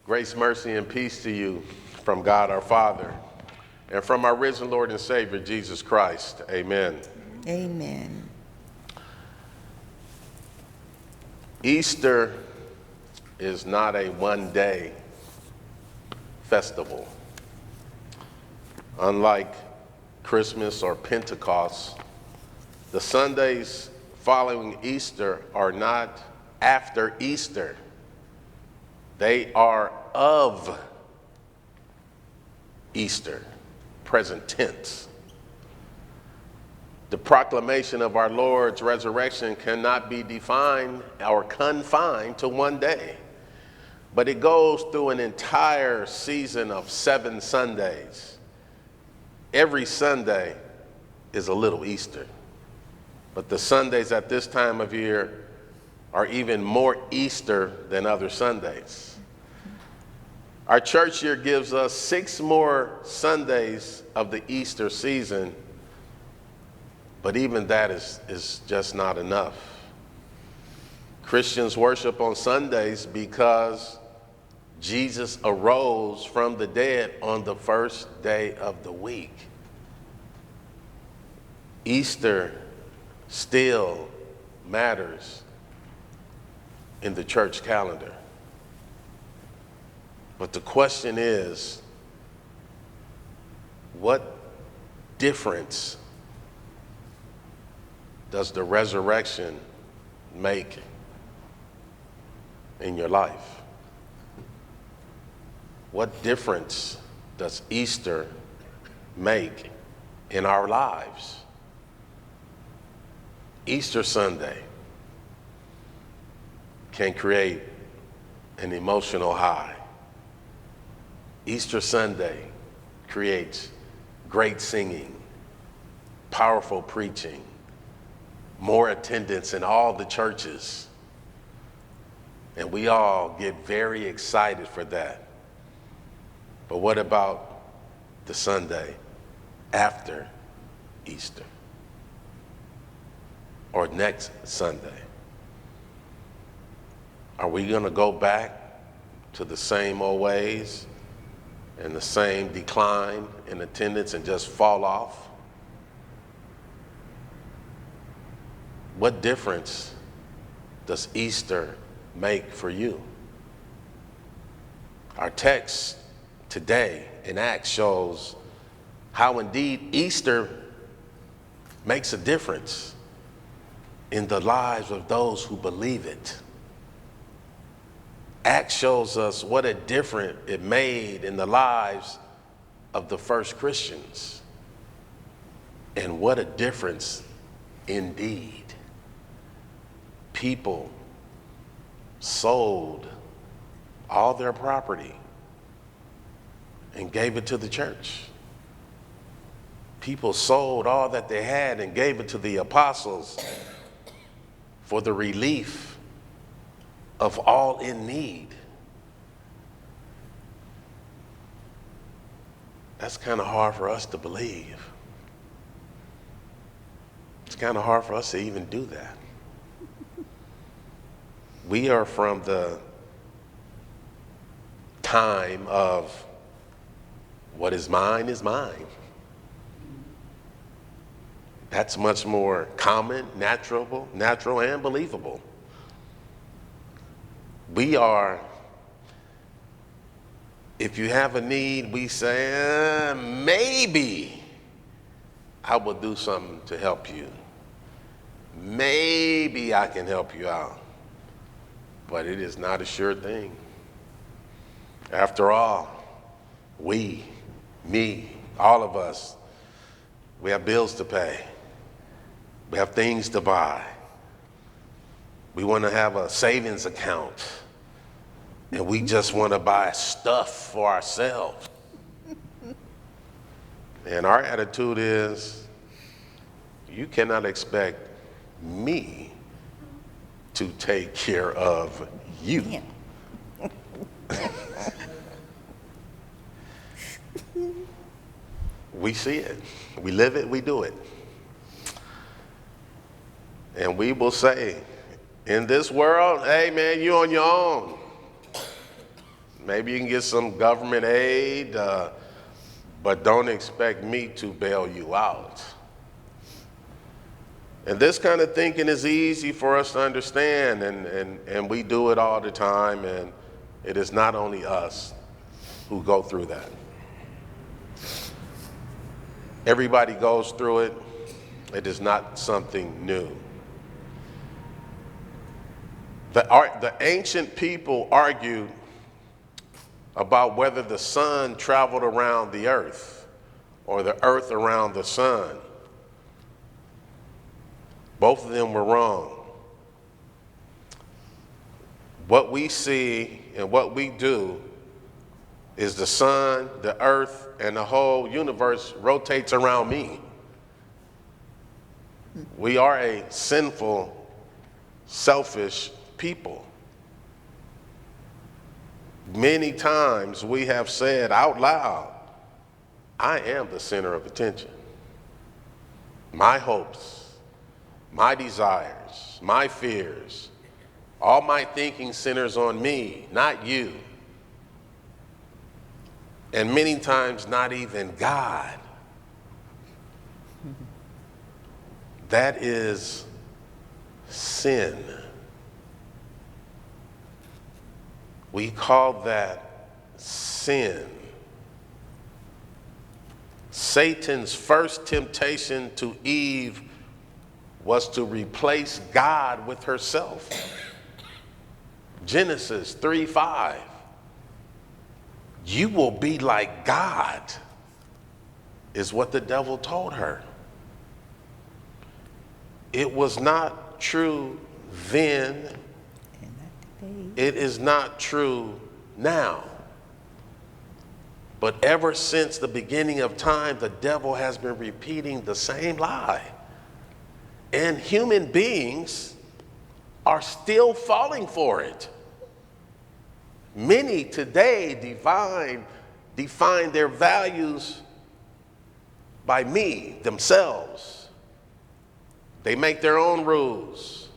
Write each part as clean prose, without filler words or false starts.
Grace, mercy, and peace to you from God our Father and from our risen Lord and Savior, Jesus Christ. Amen. Amen. Easter is not a one-day festival. Unlike Christmas or Pentecost, the Sundays following Easter are not after Easter. They are of Easter, present tense. The proclamation of our Lord's resurrection cannot be defined or confined to one day, but it goes through an entire season of 7 Sundays. Every Sunday is a little Easter, but the Sundays at this time of year are even more Easter than other Sundays. Our church year gives us 6 more Sundays of the Easter season, but even that is just not enough. Christians worship on Sundays because Jesus arose from the dead on the first day of the week. Easter still matters in the church calendar. But the question is, what difference does the resurrection make in your life? What difference does Easter make in our lives? Easter Sunday can create an emotional high. Easter Sunday creates great singing, powerful preaching, more attendance in all the churches. And we all get very excited for that. But what about the Sunday after Easter? Or next Sunday? Are we going to go back to the same old ways and the same decline in attendance and just fall off? What difference does Easter make for you? Our text today in Acts shows how indeed Easter makes a difference in the lives of those who believe it. Acts shows us what a difference it made in the lives of the first Christians. And what a difference indeed. People sold all their property and gave it to the church. People sold all that they had and gave it to the apostles for the relief of all in need. That's kind of hard for us to believe. It's kind of hard for us to even do that. We are from the time of what is mine is mine. That's much more common, natural, and believable. We are, if you have a need, we say, maybe I will do something to help you. Maybe I can help you out. But it is not a sure thing. After all, we, me, all of us, we have bills to pay. We have things to buy. We want to have a savings account. And we just want to buy stuff for ourselves. And our attitude is, you cannot expect me to take care of you. Yeah. We see it, we live it, we do it. And we will say, in this world, hey man, you on your own. Maybe you can get some government aid, but don't expect me to bail you out. And this kind of thinking is easy for us to understand, and we do it all the time, and it is not only us who go through that. Everybody goes through it. It is not something new. The ancient people argued about whether the sun traveled around the earth or the earth around the sun. Both of them were wrong. What we see and what we do is the sun, the earth, and the whole universe rotates around me. We are a sinful, selfish people. Many times we have said out loud, I am the center of attention. My hopes, my desires, my fears, all my thinking centers on me, not you. And many times not even God. That is sin. We call that sin. Satan's first temptation to Eve was to replace God with herself. Genesis 3:5. You will be like God, is what the devil told her. It was not true then. It is not true now. But ever since the beginning of time, the devil has been repeating the same lie. And human beings are still falling for it. Many today define their values by me, themselves. They make their own rules.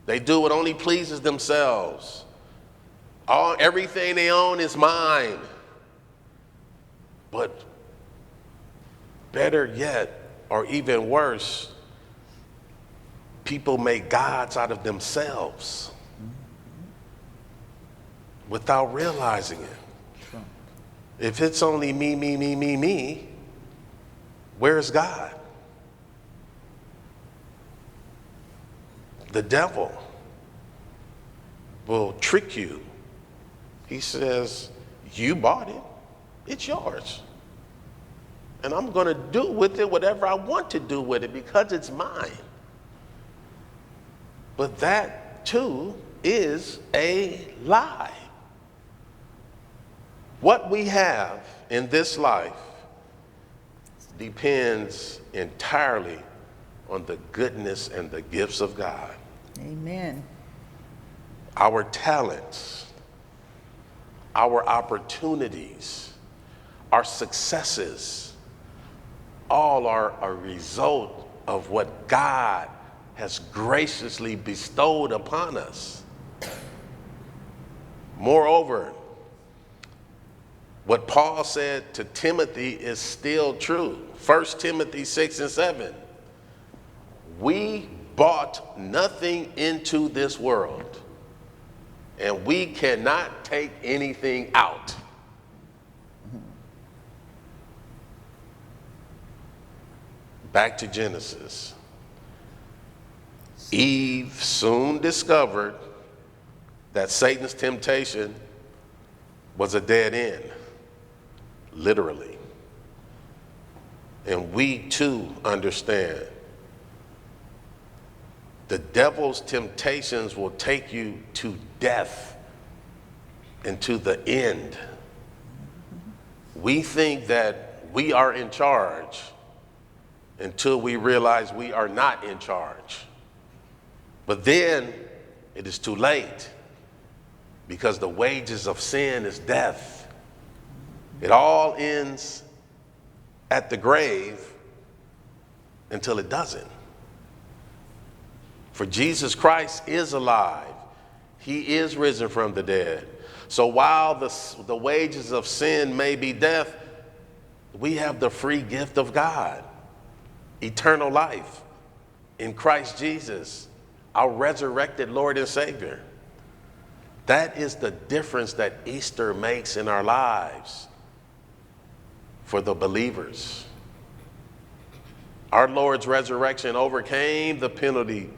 They do what only pleases themselves. Everything they own is mine. But better yet, or even worse, people make gods out of themselves without realizing it. If it's only me, where's God? The devil will trick you. He says, you bought it, it's yours. And I'm going to do with it whatever I want to do with it because it's mine. But that too is a lie. What we have in this life depends entirely on the goodness and the gifts of God. Amen. Our talents, our opportunities, our successes, all are a result of what God has graciously bestowed upon us. Moreover, what Paul said to Timothy is still true. 1 Timothy 6:7. We bought nothing into this world, and we cannot take anything out. Back to Genesis. Eve soon discovered that Satan's temptation was a dead end, literally. And we too understand the devil's temptations will take you to death and to the end. We think that we are in charge until we realize we are not in charge. But then it is too late, because the wages of sin is death. It all ends at the grave until it doesn't. For Jesus Christ is alive. He is risen from the dead. So while the wages of sin may be death, we have the free gift of God, eternal life in Christ Jesus, our resurrected Lord and Savior. That is the difference that Easter makes in our lives for the believers. Our Lord's resurrection overcame the penalty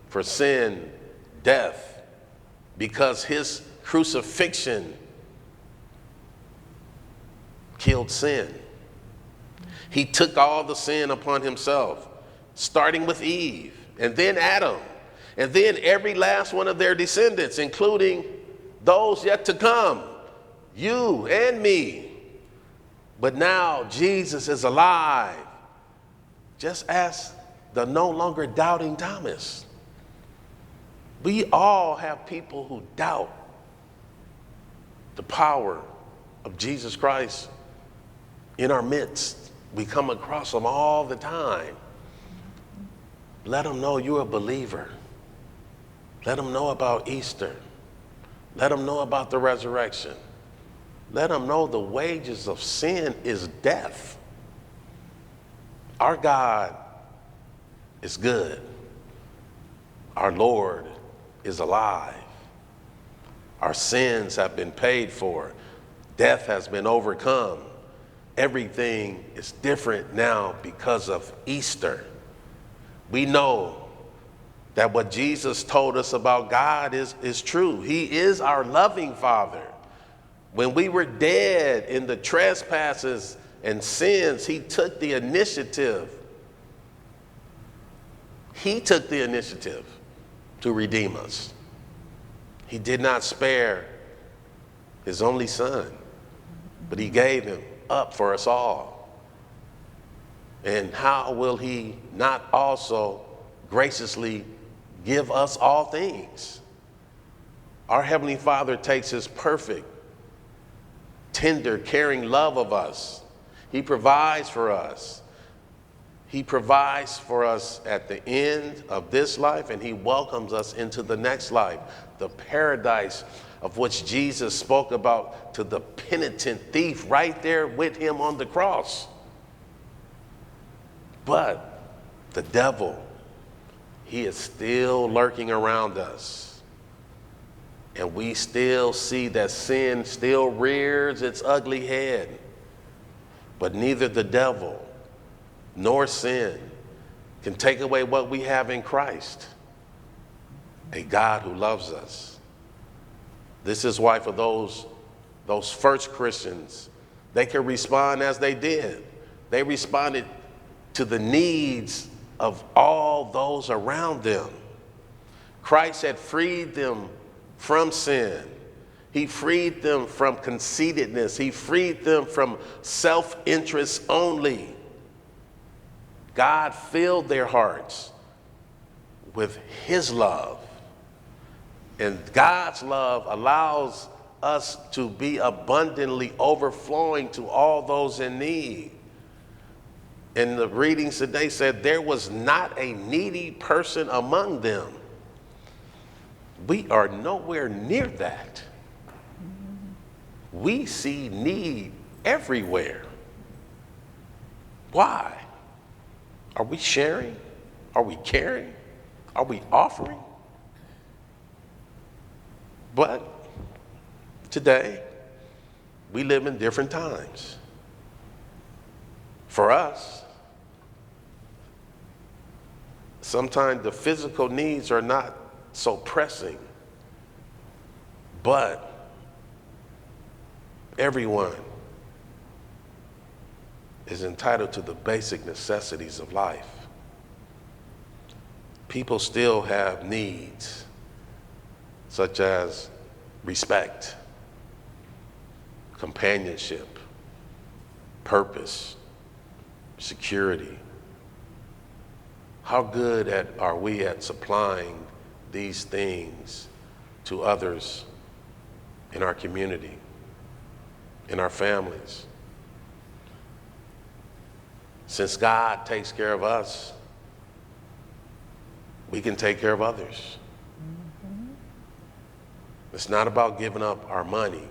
for sin, death, because his crucifixion killed sin. He took all the sin upon himself, starting with Eve, and then Adam, and then every last one of their descendants, including those yet to come, you and me. But now Jesus is alive, just as the no longer doubting Thomas. We all have people who doubt the power of Jesus Christ in our midst. We come across them all the time. Let them know you're a believer. Let them know about Easter. Let them know about the resurrection. Let them know the wages of sin is death. Our God is good. Our Lord is alive. Our sins have been paid for. Death has been overcome. Everything is different now because of Easter. We know that what Jesus told us about God is true. He is our loving Father. When we were dead in the trespasses and sins, he took the initiative. He took the initiative to redeem us. He did not spare his only son, but he gave him up for us all. And how will he not also graciously give us all things? Our Heavenly Father takes his perfect, tender, caring love of us. He provides for us. He provides for us at the end of this life, and he welcomes us into the next life, the paradise of which Jesus spoke about to the penitent thief right there with him on the cross. But the devil, he is still lurking around us. And we still see that sin still rears its ugly head. But neither the devil nor sin can take away what we have in Christ, a God who loves us. This is why for those first Christians, they can respond as they did. They responded to the needs of all those around them. Christ had freed them from sin. He freed them from conceitedness. He freed them from self-interest only. God filled their hearts with his love. And God's love allows us to be abundantly overflowing to all those in need. And the readings today said there was not a needy person among them. We are nowhere near that. We see need everywhere. Why? Are we sharing? Are we caring? Are we offering? But today, we live in different times. For us, sometimes the physical needs are not so pressing, but everyone is entitled to the basic necessities of life. People still have needs, such as respect, companionship, purpose, security. How good are we at supplying these things to others in our community, in our families? Since God takes care of us, we can take care of others. It's not about giving up our money.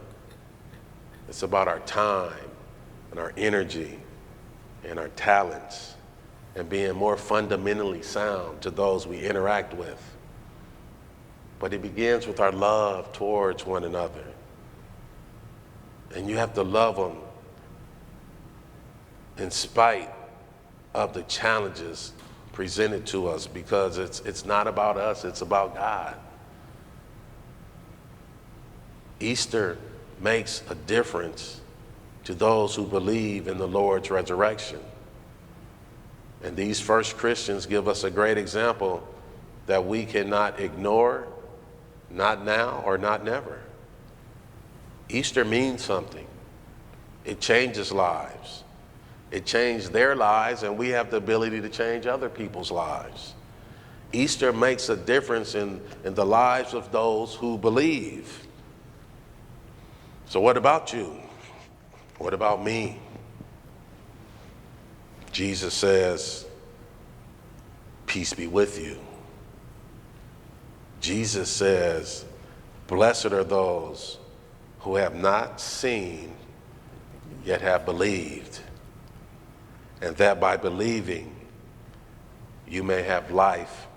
It's about our time and our energy and our talents and being more fundamentally sound to those we interact with. But it begins with our love towards one another. And you have to love them in spite of the challenges presented to us, because it's not about us, it's about God. Easter makes a difference to those who believe in the Lord's resurrection. And these first Christians give us a great example that we cannot ignore, not now or not never. Easter means something. It changes lives. It changed their lives, and we have the ability to change other people's lives. Easter makes a difference in the lives of those who believe. So what about you? What about me? Jesus says, peace be with you. Jesus says, blessed are those who have not seen, yet have believed. And that by believing, you may have life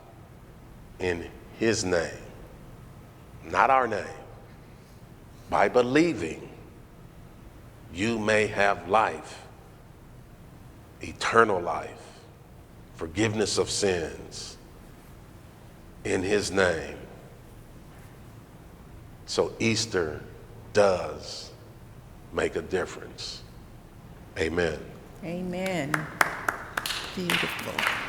in his name, not our name. By believing, you may have life, eternal life, forgiveness of sins in his name. So Easter does make a difference. Amen. Amen. Beautiful.